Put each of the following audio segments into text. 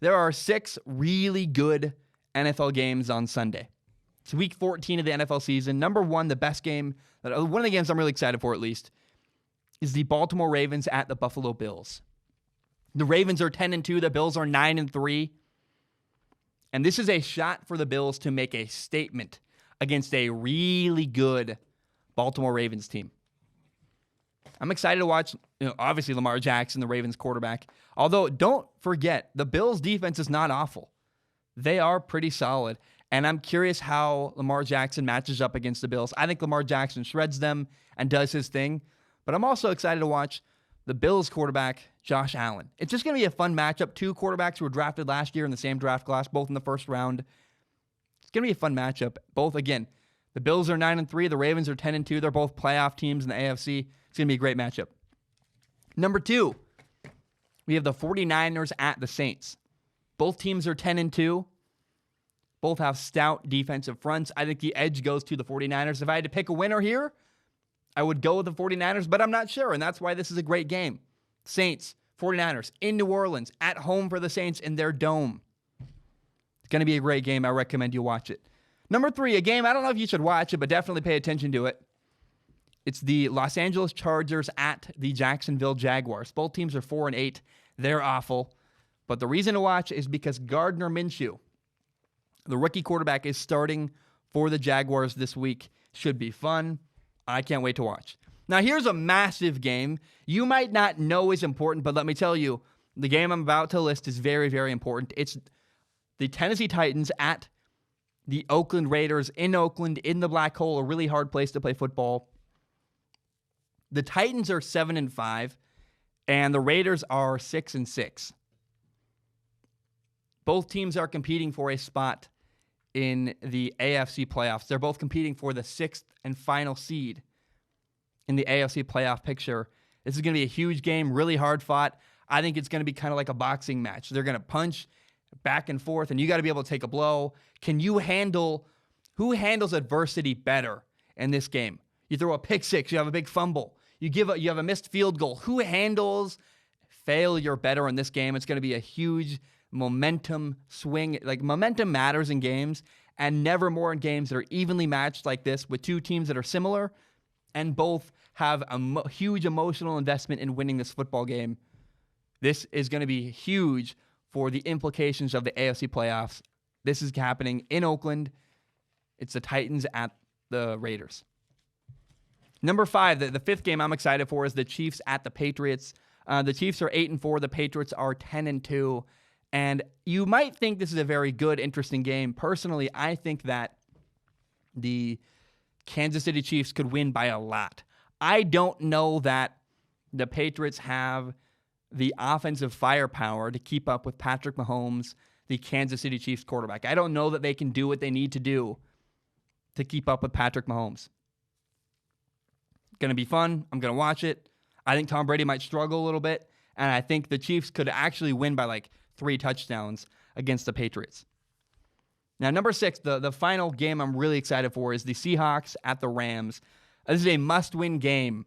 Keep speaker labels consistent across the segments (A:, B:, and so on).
A: There are 6 really good NFL games on Sunday. It's week 14 of the NFL season. Number 1, the best game, one of the games I'm really excited for at least, is the Baltimore Ravens at the Buffalo Bills. The Ravens are 10-2. The Bills are 9-3. And this is a shot for the Bills to make a statement against a really good Baltimore Ravens team. I'm excited to watch, obviously Lamar Jackson, the Ravens quarterback. Although, don't forget, the Bills' defense is not awful. They are pretty solid. And I'm curious how Lamar Jackson matches up against the Bills. I think Lamar Jackson shreds them and does his thing. But I'm also excited to watch the Bills quarterback, Josh Allen. It's just going to be a fun matchup. 2 quarterbacks who were drafted last year in the same draft class, both in the first round. It's going to be a fun matchup. Both, again, the Bills are 9-3. The Ravens are 10-2. They're both playoff teams in the AFC. It's going to be a great matchup. Number 2, we have the 49ers at the Saints. Both teams are 10-2. Both have stout defensive fronts. I think the edge goes to the 49ers. If I had to pick a winner here, I would go with the 49ers, but I'm not sure, and that's why this is a great game. Saints, 49ers, in New Orleans, at home for the Saints in their dome. It's going to be a great game. I recommend you watch it. Number 3, a game I don't know if you should watch it, but definitely pay attention to it. It's the Los Angeles Chargers at the Jacksonville Jaguars. Both teams are 4-8. They're awful. But the reason to watch is because Gardner Minshew, the rookie quarterback, is starting for the Jaguars this week. Should be fun. I can't wait to watch. Now, here's a massive game. You might not know is important, but let me tell you, the game I'm about to list is very, very important. It's the Tennessee Titans at the Oakland Raiders in Oakland, in the Black Hole, a really hard place to play football. The Titans are 7-5, and the Raiders are 6-6. Both teams are competing for a spot in the AFC playoffs. They're both competing for the 6th and final seed in the AFC playoff picture. This is going to be a huge game, really hard fought. I think it's going to be kind of like a boxing match. They're going to punch back and forth, and you got to be able to take a blow. Who handles adversity better in this game? You throw a pick six, you have a big fumble. You have a missed field goal. Who handles failure better in this game? It's going to be a huge momentum swing. Like, momentum matters in games, and never more in games that are evenly matched like this with 2 teams that are similar and both have a huge emotional investment in winning this football game. This is going to be huge for the implications of the AFC playoffs. This is happening in Oakland. It's the Titans at the Raiders. Number 5, the 5th game I'm excited for is the Chiefs at the Patriots. The Chiefs are 8-4. The Patriots are 10-2. And you might think this is a very good, interesting game. Personally, I think that the Kansas City Chiefs could win by a lot. I don't know that the Patriots have the offensive firepower to keep up with Patrick Mahomes, the Kansas City Chiefs quarterback. I don't know that they can do what they need to do to keep up with Patrick Mahomes. Going to be fun. I'm going to watch it. I think Tom Brady might struggle a little bit, and I think the Chiefs could actually win by like 3 touchdowns against the Patriots. Now, number 6, the final game I'm really excited for is the Seahawks at the Rams. This is a must-win game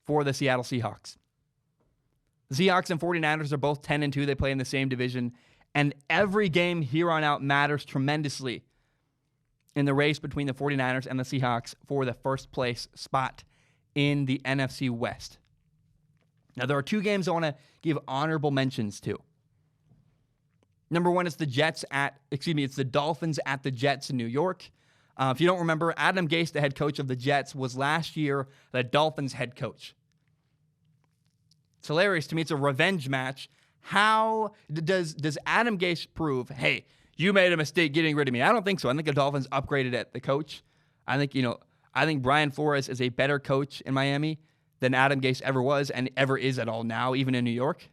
A: for the Seattle Seahawks. The Seahawks and 49ers are both 10-2. They play in the same division, and every game here on out matters tremendously in the race between the 49ers and the Seahawks for the first place spot in the NFC West. Now, there are 2 games I want to give honorable mentions to. Number 1 is the Dolphins at the Jets in New York. If you don't remember, Adam Gase, the head coach of the Jets, was last year the Dolphins head coach. It's hilarious to me. It's a revenge match. How does Adam Gase prove, hey, you made a mistake getting rid of me? I don't think so. I think the Dolphins upgraded at the coach. I think Brian Flores is a better coach in Miami than Adam Gase ever was and ever is at all now, even in New York.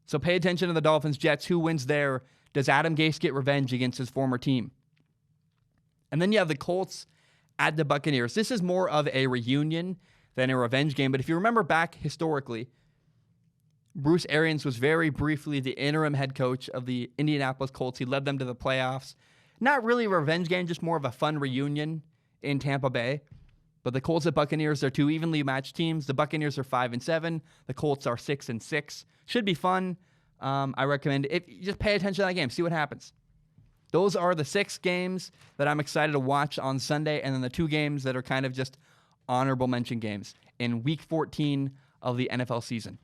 A: So pay attention to the Dolphins-Jets. Who wins there? Does Adam Gase get revenge against his former team? And then you have the Colts at the Buccaneers. This is more of a reunion than a revenge game. But if you remember back historically, Bruce Arians was very briefly the interim head coach of the Indianapolis Colts. He led them to the playoffs. Not really a revenge game, just more of a fun reunion in Tampa Bay. But the Colts and Buccaneers are 2 evenly matched teams. The Buccaneers are 5-7. The Colts are 6-6. Should be fun. I recommend if you just pay attention to that game, see what happens. Those are the 6 games that I'm excited to watch on Sunday, and then the 2 games that are kind of just honorable mention games in Week 14 of the NFL season.